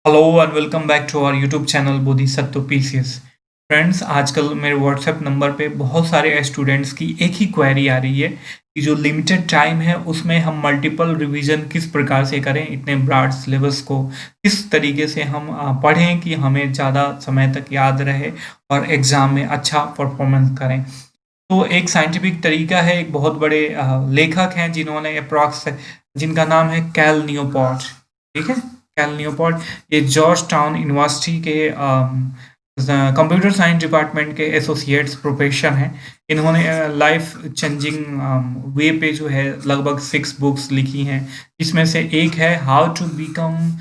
Hello and welcome back to our YouTube channel Bodhisattva PCS. Friends, आजकल मेरे WhatsApp number पे बहुत सारे स्टूडेंट्स की एक ही क्वेरी आ रही है कि जो लिमिटेड टाइम है उसमें हम मल्टीपल रिवीजन किस प्रकार से करें, इतने ब्रॉड सिलेबस को किस तरीके से हम पढ़ें कि हमें ज़्यादा समय तक याद रहे और एग्ज़ाम में अच्छा परफॉर्मेंस करें। तो एक साइंटिफिक तरीका है, एक बहुत बड़े लेखक हैं जिन्होंने अप्रॉक्स जिनका नाम है कैल न्यूपोर्ट। ठीक है, कैल न्यूपोर्ट ये जॉर्ज टाउन यूनिवर्सिटी के कंप्यूटर साइंस डिपार्टमेंट के एसोसिएट्स प्रोफेसर हैं। इन्होंने लाइफ चेंजिंग वे पे जो है लगभग 6 बुक्स लिखी हैं, जिसमें से एक है how to become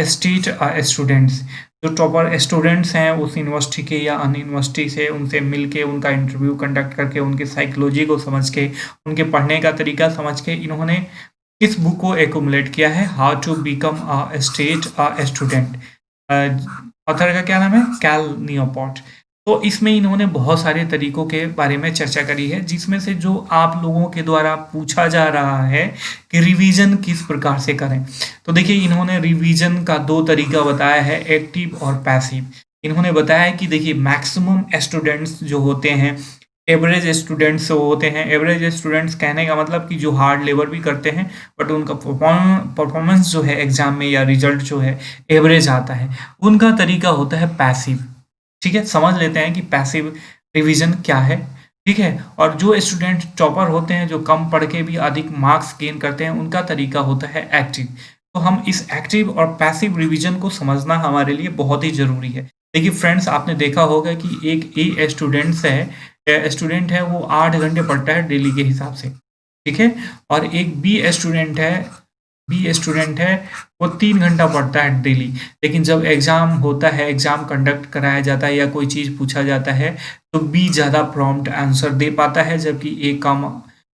state students. जो टॉपर स्टूडेंट्स हैं उस यूनिवर्सिटी के या अन्य यूनिवर्सिटी से, उनसे मिलके उनका इंटरव्यू कंडक्ट करके उनकी साइकोलॉजी को समझ के, उनके पढ़ने का तरीका समझ के इन्होंने इस बुक को एक्युमुलेट किया है, how to become a state student. Author का क्या नाम है? Cal Newport. तो इसमें इन्होंने बहुत सारे तरीकों के बारे में चर्चा करी है, जिसमें से जो आप लोगों के द्वारा पूछा जा रहा है कि रिवीजन किस प्रकार से करें। तो देखिए, इन्होंने रिवीजन का 2 तरीका बताया है, एक्टिव और पैसिव। इन्होंने बताया है कि देखिए, मैक्सिमम स्टूडेंट्स जो होते हैं एवरेज स्टूडेंट्स होते हैं। एवरेज स्टूडेंट्स कहने का मतलब कि जो हार्ड लेबर भी करते हैं बट उनका परफॉर्मेंस जो है एग्जाम में या रिजल्ट जो है एवरेज आता है, उनका तरीका होता है पैसिव। ठीक है, समझ लेते हैं कि पैसिव रिवीजन क्या है। ठीक है, और जो स्टूडेंट टॉपर होते हैं, जो कम पढ़ के भी अधिक मार्क्स गेन करते हैं, उनका तरीका होता है एक्टिव। तो हम इस एक्टिव और पैसिव रिवीजन को समझना हमारे लिए बहुत ही ज़रूरी है। देखिए फ्रेंड्स, आपने देखा होगा कि एक स्टूडेंट है वो 8 घंटे पढ़ता है डेली के हिसाब से। ठीक है, और एक बी स्टूडेंट है वो 3 घंटा पढ़ता है डेली। लेकिन जब एग्ज़ाम होता है, एग्ज़ाम कंडक्ट कराया जाता है या कोई चीज़ पूछा जाता है, तो बी ज़्यादा प्रॉम्प्ट आंसर दे पाता है, जबकि ए कम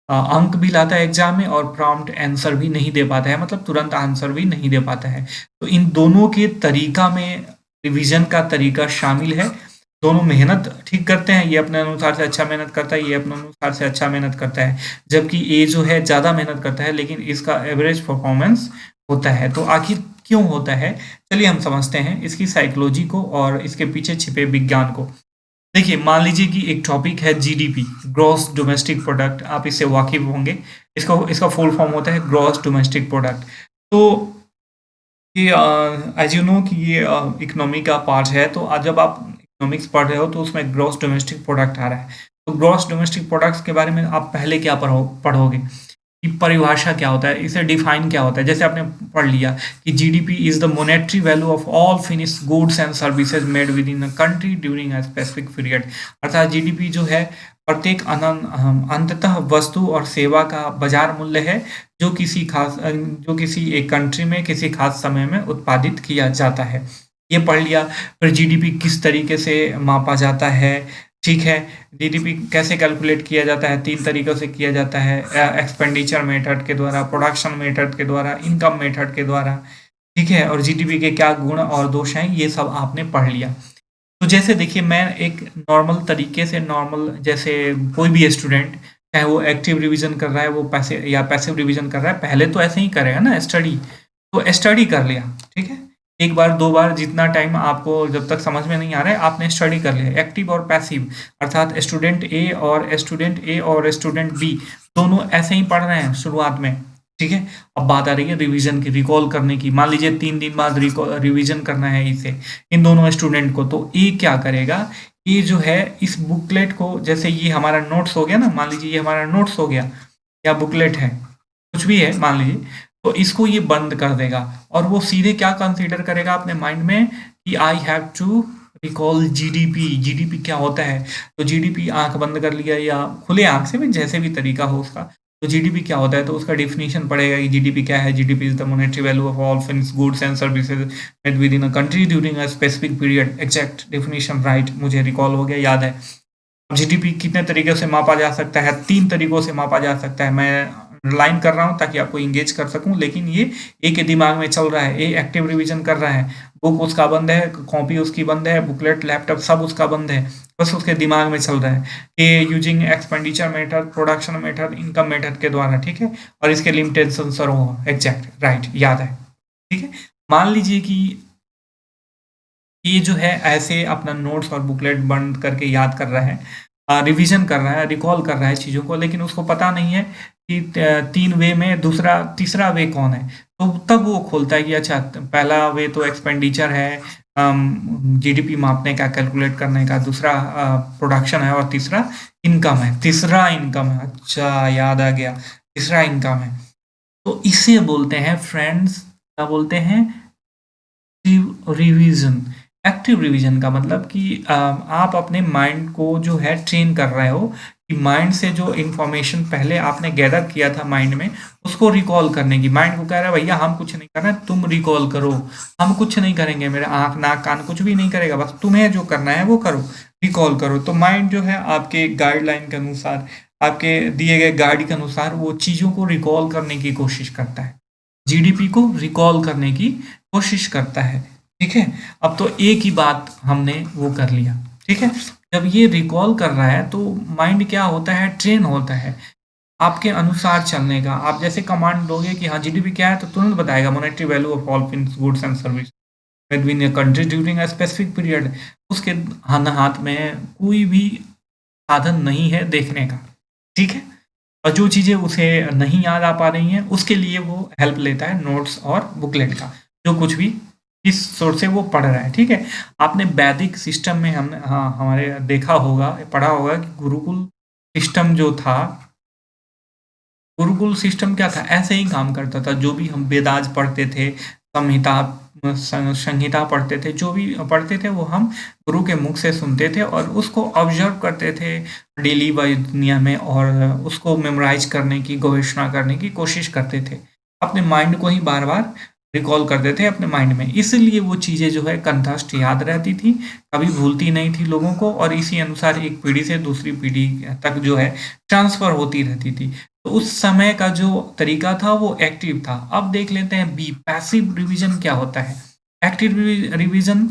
अंक भी लाता है एग्ज़ाम में और प्रॉम्प्ट आंसर भी नहीं दे पाता है, मतलब तुरंत आंसर भी नहीं दे पाता है। तो इन दोनों के तरीका में रिवीजन का तरीका शामिल है। दोनों मेहनत ठीक करते हैं, ये अपने अनुसार से अच्छा मेहनत करता है, ये अपने अनुसार से अच्छा मेहनत करता है, जबकि ए जो है ज़्यादा मेहनत करता है लेकिन इसका एवरेज परफॉर्मेंस होता है। तो आखिर क्यों होता है, चलिए हम समझते हैं इसकी साइकोलॉजी को और इसके पीछे छिपे विज्ञान को। देखिए, मान लीजिए कि एक टॉपिक है जीडीपी, ग्रॉस डोमेस्टिक प्रोडक्ट। आप इससे वाकिफ होंगे, इसका फुल फॉर्म होता है ग्रॉस डोमेस्टिक प्रोडक्ट। तो ये एज यू नो कि ये इकोनॉमी का पार्ट है। तो आज जब आप इकोनॉमिक्स पढ़ रहे हो तो उसमें ग्रॉस डोमेस्टिक प्रोडक्ट आ रहा है। तो ग्रॉस डोमेस्टिक प्रोडक्ट्स के बारे में आप पहले क्या पढ़ोगे कि परिभाषा क्या होता है, इसे डिफाइन क्या होता है। जैसे आपने पढ़ लिया कि GDP is the monetary value of all finish goods and services made with in a country during a specific period. अर्थात जीडीपी जो है प्रत्येक अंततः वस्तु और सेवा का बाजार मूल्य है, जो किसी एक कंट्री में किसी खास समय में उत्पादित किया जाता है। ये पढ़ लिया। फिर जीडीपी किस तरीके से मापा जाता है। ठीक है, जीडीपी कैसे कैलकुलेट किया जाता है? 3 तरीकों से किया जाता है, एक्सपेंडिचर मेथड के द्वारा, प्रोडक्शन मेथड के द्वारा, इनकम मेथड के द्वारा। ठीक है, और जीडीपी के क्या गुण और दोष हैं, ये सब आपने पढ़ लिया। तो जैसे देखिए, मैं एक नॉर्मल तरीके से, नॉर्मल जैसे कोई भी स्टूडेंट, चाहे वो एक्टिव रिवीजन कर रहा है, वो पैसिव रिवीजन कर रहा है, पहले तो ऐसे ही करेगा ना स्टडी। तो स्टडी कर लिया, ठीक है, एक बार 2 बार, जितना टाइम आपको जब तक समझ में नहीं आ रहा है आपने स्टडी कर लिया। एक्टिव और पैसिव अर्थात स्टूडेंट ए और स्टूडेंट बी दोनों ऐसे ही पढ़ रहे हैं शुरुआत में। ठीक है, अब बात आ रही है रिवीजन की, रिकॉल करने की। मान लीजिए 3 दिन बाद रिवीजन करना है इसे, इन दोनों स्टूडेंट को। तो ए क्या करेगा, ये जो है इस बुकलेट को, जैसे ये हमारा नोट्स हो गया ना, मान लीजिए ये हमारा नोट्स हो गया या बुकलेट है, कुछ भी है मान लीजिए, तो इसको ये बंद कर देगा और वो सीधे क्या कंसीडर करेगा अपने माइंड में कि I have to recall GDP. GDP क्या होता है? तो जीडीपी आंख बंद कर लिया या खुले आंख से भी, जैसे भी तरीका हो उसका। तो जीडीपी क्या होता है, तो उसका डिफिनीशन पड़ेगा कि जीडीपी क्या है। GDP is the monetary value of all finish goods and services made with in a country during a specific period. Exact definition right, मुझे रिकॉल हो गया, याद है। अब जीडीपी कितने तरीके से मापा जा सकता है? 3 तरीकों से मापा जा सकता है। मैं लाइन कर रहा हूँ ताकि आपको इंगेज कर सकूं, लेकिन ये ए के दिमाग में चल रहा है, ए एक्टिव रिवीजन कर रहा है, बुक उसका बंद है, कॉपी उसकी बंद है, बुकलेट लैपटॉप सब उसका बंद है, बस उसके दिमाग में चल रहा है कि using expenditure method, production method, income method के द्वारा। ठीक है, और इसके लिमिटेशंस हो, एग्जैक्ट राइट, याद है। ठीक है, मान लीजिए कि ये जो है ऐसे अपना नोट्स और बुकलेट बंद करके याद कर रहा है, रिवीजन कर रहा है, रिकॉल कर रहा है चीज़ों को, लेकिन उसको पता नहीं है कि 3 वे में दूसरा तीसरा वे कौन है। तो तब वो खोलता है कि अच्छा पहला वे तो एक्सपेंडिचर है, जीडीपी मापने का, कैलकुलेट करने का, दूसरा प्रोडक्शन है और तीसरा इनकम है। तीसरा इनकम है, अच्छा याद आ गया, तीसरा इनकम है। तो इसे बोलते हैं फ्रेंड्स, क्या बोलते हैं? रिवीजन। एक्टिव रिवीजन का मतलब कि आप अपने माइंड को जो है ट्रेन कर रहे हो कि माइंड से जो इंफॉर्मेशन पहले आपने गैदर किया था माइंड में, उसको रिकॉल करने की। माइंड को कह रहा है भैया हम कुछ नहीं कर रहे, तुम रिकॉल करो, हम कुछ नहीं करेंगे, मेरा आंख नाक कान कुछ भी नहीं करेगा, बस तुम्हें जो करना है वो करो, रिकॉल करो। तो माइंड जो है आपके गाइडलाइन के अनुसार, आपके दिए गए गाइड के अनुसार वो चीज़ों को रिकॉल करने की कोशिश करता है, जीडीपी को रिकॉल करने की कोशिश करता है। ठीक है, अब तो एक ही बात हमने वो कर लिया। ठीक है, जब ये रिकॉल कर रहा है तो माइंड क्या होता है, ट्रेन होता है आपके अनुसार चलने का। आप जैसे कमांड दोगे कि हाँ जीडीपी क्या है, तो तुरंत बताएगा monetary value of all goods and service between a country during a specific period. उसके हाथ में कोई भी साधन नहीं है देखने का। ठीक है, और जो चीज़ें उसे नहीं याद आ पा रही हैं उसके लिए वो हेल्प लेता है नोट्स और बुकलेट का, जो कुछ भी इस सोर्स से वो पढ़ रहा है। ठीक है, आपने वैदिक सिस्टम में हमने हाँ हमारे देखा होगा, पढ़ा होगा कि गुरुकुल सिस्टम जो था, गुरुकुल सिस्टम क्या था, ऐसे ही काम करता था। जो भी हम वेदाज पढ़ते थे, संहिता संहिता पढ़ते थे, जो भी पढ़ते थे वो हम गुरु के मुख से सुनते थे और उसको ऑब्जर्व करते थे डेली वाइज दुनिया में, और उसको मेमोराइज करने की, गवेषणा करने की कोशिश करते थे। अपने माइंड को ही बार बार रिकॉल करते थे अपने माइंड में, इसलिए वो चीज़ें जो है कंठस्थ याद रहती थी, कभी भूलती नहीं थी लोगों को, और इसी अनुसार एक पीढ़ी से दूसरी पीढ़ी तक जो है ट्रांसफर होती रहती थी। तो उस समय का जो तरीका था वो एक्टिव था। अब देख लेते हैं बी, पैसिव रिवीजन क्या होता है। एक्टिव रिवीजन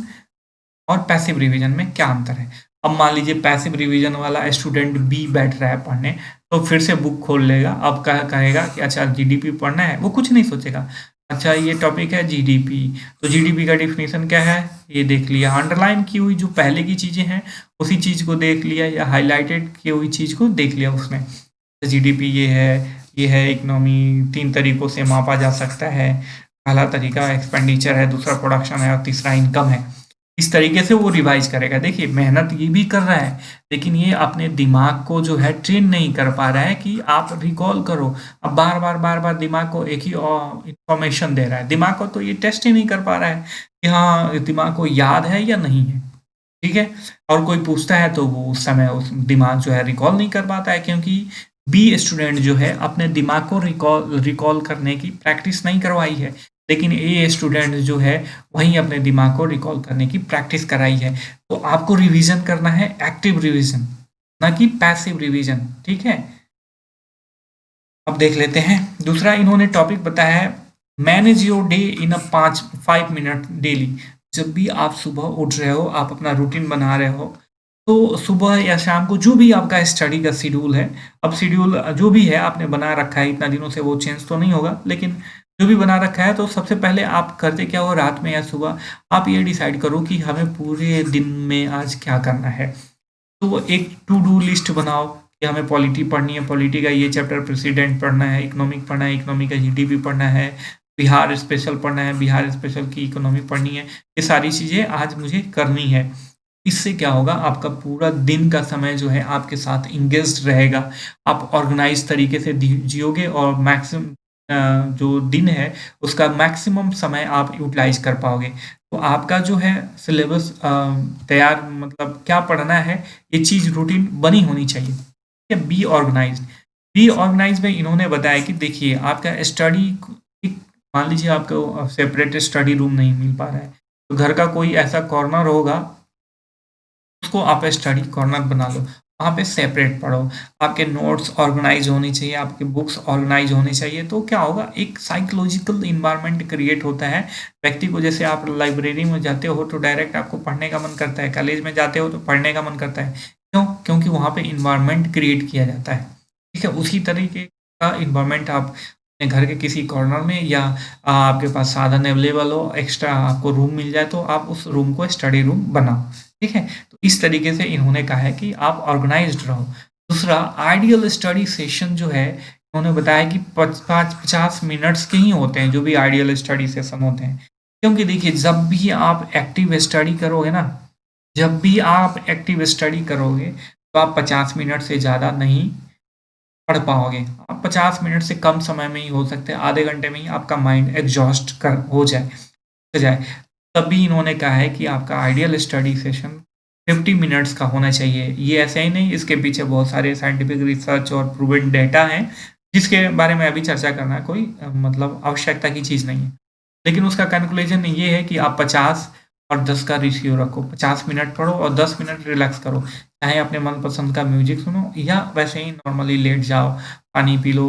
और पैसिव रिवीजन में क्या अंतर है। अब मान लीजिए पैसिव रिवीजन वाला स्टूडेंट बी बैठ रहा है पढ़ने, तो फिर से बुक खोल लेगा, अब कहेगा कि अच्छा जीडीपी पढ़ना है, वो कुछ नहीं सोचेगा, अच्छा ये टॉपिक है जीडीपी, तो जीडीपी का डिफिनीशन क्या है ये देख लिया, अंडरलाइन की हुई जो पहले की चीज़ें हैं उसी चीज़ को देख लिया, या हाईलाइटेड की हुई चीज़ को देख लिया उसमें। जीडीपी ये है इकोनॉमी, 3 तरीकों से मापा जा सकता है। पहला तरीका एक्सपेंडिचर है, दूसरा प्रोडक्शन है और तीसरा इनकम है। इस तरीके से वो रिवाइज करेगा। देखिए मेहनत ये भी कर रहा है, लेकिन ये अपने दिमाग को जो है ट्रेन नहीं कर पा रहा है कि आप रिकॉल करो। अब बार बार दिमाग को एक ही इंफॉर्मेशन दे रहा है, दिमाग को तो ये टेस्ट ही नहीं कर पा रहा है कि हाँ दिमाग को याद है या नहीं है। ठीक है, और कोई पूछता है तो वो उस समय उस दिमाग जो है रिकॉल नहीं कर पाता है, क्योंकि बी स्टूडेंट जो है अपने दिमाग को रिकॉल रिकॉल करने की प्रैक्टिस नहीं करवाई है, लेकिन ए स्टूडेंट जो है वहीं अपने दिमाग को रिकॉल करने की प्रैक्टिस कराई है। तो आपको रिवीजन करना है एक्टिव रिवीजन, ना कि पैसिव रिवीजन। ठीक है, अब देख लेते हैं दूसरा, इन्होंने टॉपिक बताया है manage your day in a 5 minute daily. जब भी आप सुबह उठ रहे हो, आप अपना रूटीन बना रहे हो, तो सुबह या शाम को जो भी आपका स्टडी का शेड्यूल है, अब शेड्यूल जो भी है आपने बना रखा है इतना दिनों से, वो चेंज तो नहीं होगा, लेकिन जो भी बना रखा है, तो सबसे पहले आप करते क्या हो, रात में या सुबह आप ये डिसाइड करो कि हमें पूरे दिन में आज क्या करना है। तो एक टू डू लिस्ट बनाओ कि हमें पॉलिटी पढ़नी है, पॉलिटी का ये चैप्टर प्रेसिडेंट पढ़ना है, इकोनॉमिक पढ़ना है, इकोनॉमी का जीडीपी पढ़ना है, बिहार स्पेशल पढ़ना है, बिहार स्पेशल की इकोनॉमी पढ़नी है। ये सारी चीज़ें आज मुझे करनी है। इससे क्या होगा, आपका पूरा दिन का समय जो है आपके साथ इंगेज्ड रहेगा, आप ऑर्गेनाइज तरीके से जियोगे, और मैक्सिमम जो दिन है उसका मैक्सिमम समय आप यूटिलाइज कर पाओगे। तो आपका जो है सिलेबस तैयार, मतलब क्या पढ़ना है, ये चीज़ रूटीन बनी होनी चाहिए। ठीक है, बी ऑर्गेनाइज में इन्होंने बताया कि देखिए आपका स्टडी, मान लीजिए आपको सेपरेट स्टडी रूम नहीं मिल पा रहा है, तो घर का कोई ऐसा कॉर्नर होगा, उसको आप स्टडी कॉर्नर बना लो, वहाँ पे सेपरेट पढ़ो। आपके नोट्स ऑर्गेनाइज होने चाहिए, आपके बुक्स ऑर्गेनाइज होने चाहिए। तो क्या होगा, एक साइकोलॉजिकल इन्वायरमेंट क्रिएट होता है व्यक्ति को। जैसे आप लाइब्रेरी में जाते हो तो डायरेक्ट आपको पढ़ने का मन करता है, कॉलेज में जाते हो तो पढ़ने का मन करता है, क्यों? क्योंकि वहाँ पे इन्वायरमेंट क्रिएट किया जाता है। ठीक है, उसी तरीके का इन्वायरमेंट आप अपने घर के किसी कॉर्नर में, या आपके पास साधन अवेलेबल हो, एक्स्ट्रा आपको रूम मिल जाए, तो आप उस रूम को स्टडी रूम बनाओ। ठीक है? तो इस तरीके से इन्होंने कहा है कि आप ऑर्गेनाइज्ड रहो। दूसरा, आइडियल स्टडी सेशन जो है, उन्होंने बताया कि 50 मिनट्स के ही होते हैं, जो भी आइडियल स्टडी सेशन होते हैं। क्योंकि देखिए, जब भी आप एक्टिव स्टडी करोगे ना, जब भी आप एक्टिव स्टडी करोगे, तो आप 50 मिनट से ज़्यादा नहीं पढ़ पाओगे। आप 50 मिनट से कम समय में ही, हो सकता है आधे घंटे में ही आपका माइंड एग्जॉस्ट कर हो जाए। तभी इन्होंने कहा है कि आपका आइडियल स्टडी सेशन 50 मिनट्स का होना चाहिए। ये ऐसे ही नहीं, इसके पीछे बहुत सारे साइंटिफिक रिसर्च और प्रूवन डेटा हैं, जिसके बारे में अभी चर्चा करना कोई मतलब आवश्यकता की चीज़ नहीं है। लेकिन उसका कैलकुलेशन ये है कि आप 50 और 10 का रेशियो रखो। 50 मिनट पढ़ो और 10 मिनट रिलैक्स करो। चाहे अपने मनपसंद का म्यूजिक सुनो, या वैसे ही नॉर्मली लेट जाओ, पानी पी लो,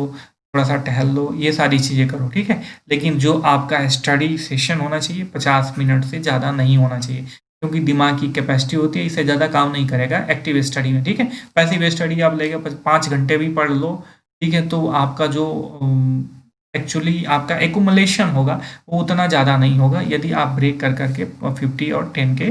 थोड़ा-सा टहल लो, ये सारी चीज़ें करो, ठीक है? लेकिन जो आपका स्टडी सेशन होना चाहिए, 50 मिनट से ज़्यादा नहीं होना चाहिए। क्योंकि दिमाग की कैपेसिटी होती है, इससे ज़्यादा काम नहीं करेगा एक्टिव स्टडी में, ठीक है? पैसिव स्टडी आप लेके 5 घंटे भी पढ़ लो, ठीक है? तो आपका जो एक्चुअली आपका एक्युमुलेशन होगा, वो उतना ज़्यादा नहीं होगा, यदि आप ब्रेक कर के 50 और 10 के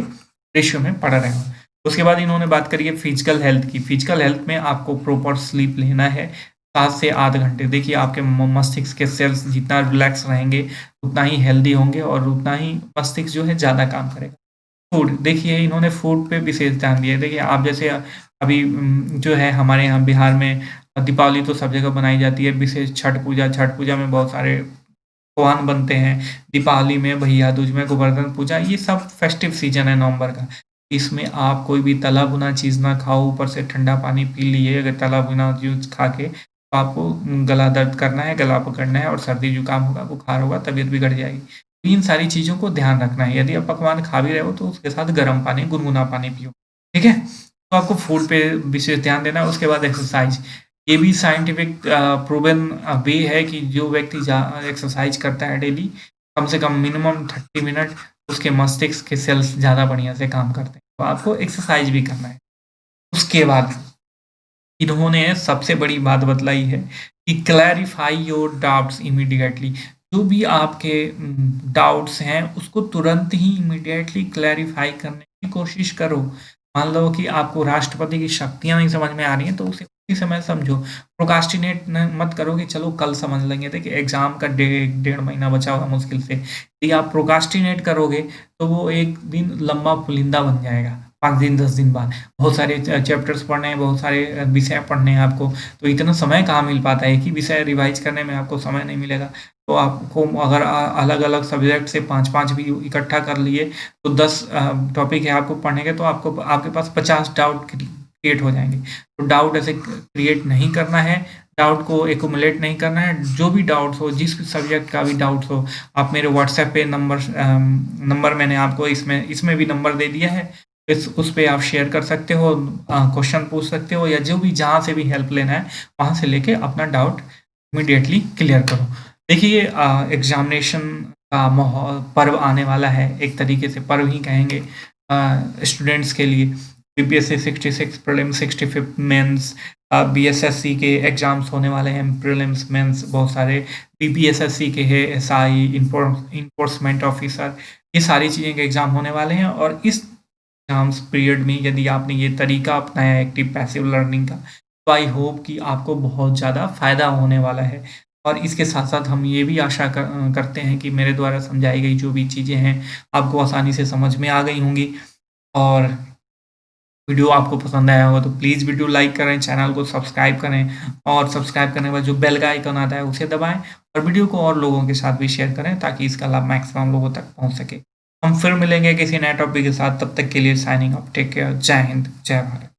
रेशियो में पढ़ रहे हो। उसके बाद इन्होंने बात करी है फिजिकल हेल्थ की। फिजिकल हेल्थ में आपको प्रॉपर स्लीप लेना है, 7 से 8 घंटे। देखिए, आपके मस्तिष्क के सेल्स जितना रिलैक्स रहेंगे, उतना ही हेल्दी होंगे और उतना ही मस्तिष्क जो है ज़्यादा काम करेगा। फूड, देखिए इन्होंने फूड पे विशेष ध्यान दिया है। देखिए, आप जैसे अभी जो है हमारे यहाँ बिहार में दीपावली तो सब जगह बनाई जाती है, विशेष छठ पूजा में बहुत सारे पकवान बनते हैं। दीपावली में, भैया दूज में, गोवर्धन पूजा, ये सब फेस्टिव सीजन है नवंबर का। इसमें आप कोई भी तला भुना चीज़ ना खाओ, ऊपर से ठंडा पानी पी लिए। अगर तला भुना चीज़ खा के, तो आपको गला दर्द करना है, गला पकड़ना है और सर्दी जुकाम होगा, बुखार होगा, तबीयत बिगड़ जाएगी। तो इन सारी चीज़ों को ध्यान रखना है। यदि आप पकवान खा भी रहे हो, तो उसके साथ गर्म पानी, गुनगुना पानी पियो, ठीक है? तो आपको फूड पे विशेष ध्यान देना है। उसके बाद एक्सरसाइज, ये भी साइंटिफिक प्रूवन वे है कि जो व्यक्ति एक्सरसाइज करता है डेली, कम से कम मिनिमम 30 मिनट, उसके मस्तिष्क के सेल्स ज़्यादा बढ़िया से काम करते हैं। तो आपको एक्सरसाइज भी करना है। उसके बाद इन्होंने सबसे बड़ी बात बतलाई है कि क्लैरिफाई योर डाउट्स इमीडिएटली। जो भी आपके डाउट्स हैं, उसको तुरंत ही इमीडिएटली क्लैरिफाई करने की कोशिश करो। मान लो कि आपको राष्ट्रपति की शक्तियाँ नहीं समझ में आ रही हैं, तो उसे उसी समय समझो। प्रोक्रास्टिनेट मत करो कि चलो कल समझ लेंगे। देखिए, एग्ज़ाम का 1.5 महीना बचा हुआ मुश्किल से। यदि आप प्रोक्रास्टिनेट करोगे, तो वो एक दिन लंबा पुलिंदा बन जाएगा, 5 दिन 10 दिन बाद। बहुत सारे चैप्टर्स पढ़ने हैं, बहुत सारे विषय पढ़ने हैं आपको, तो इतना समय कहाँ मिल पाता है? एक ही विषय रिवाइज करने में आपको समय नहीं मिलेगा। तो आपको अगर अलग-अलग सब्जेक्ट से 5-5 भी इकट्ठा कर लिए, तो 10 टॉपिक है आपको पढ़ने के, तो आपको आपके पास 50 डाउट क्रिएट हो जाएँगे। तो डाउट ऐसे क्रिएट नहीं करना है, डाउट को एक्युमुलेट नहीं करना है। जो भी डाउट्स हो, जिस भी सब्जेक्ट का भी डाउट्स हो, आप मेरे व्हाट्सएप पे नंबर मैंने आपको इसमें भी नंबर दे दिया है। उस पे आप शेयर कर सकते हो, क्वेश्चन पूछ सकते हो, या जो भी जहाँ से भी हेल्प लेना है, वहाँ से लेके अपना डाउट इमीडिएटली क्लियर करो। देखिए, एग्ज़ामिनेशन का पर्व आने वाला है, एक तरीके से पर्व ही कहेंगे स्टूडेंट्स के लिए। बीपीएससी 66 प्रीलिम्स, 65 मेंस, बीएसएससी के एग्ज़ाम्स होने वाले हैं, प्रीलिम्स, मेंस, बहुत सारे बीपीएसएससी के है, एसआई, इन्फोर्समेंट ऑफिसर, ये सारी चीज़ें के एग्ज़ाम होने वाले हैं। और इस एग्ज़ाम्स पीरियड में यदि आपने ये तरीका अपनाया एक्टिव पैसिव लर्निंग का, तो आई होप कि आपको बहुत ज़्यादा फ़ायदा होने वाला है। और इसके साथ-साथ हम ये भी आशा करते हैं कि मेरे द्वारा समझाई गई जो भी चीज़ें हैं, आपको आसानी से समझ में आ गई होंगी। और वीडियो आपको पसंद आया होगा, तो प्लीज़ वीडियो लाइक करें, चैनल को सब्सक्राइब करें, और सब्सक्राइब करने के बाद जो बेल का आइकन आता है, उसे दबाएँ, और वीडियो को और लोगों के साथ भी शेयर करें, ताकि इसका लाभ मैक्सिमम लोगों तक पहुँच सके। हम फिर मिलेंगे किसी नए टॉपिक के साथ, तब तक के लिए साइनिंग ऑफ, टेक केयर, जय हिंद, जय भारत।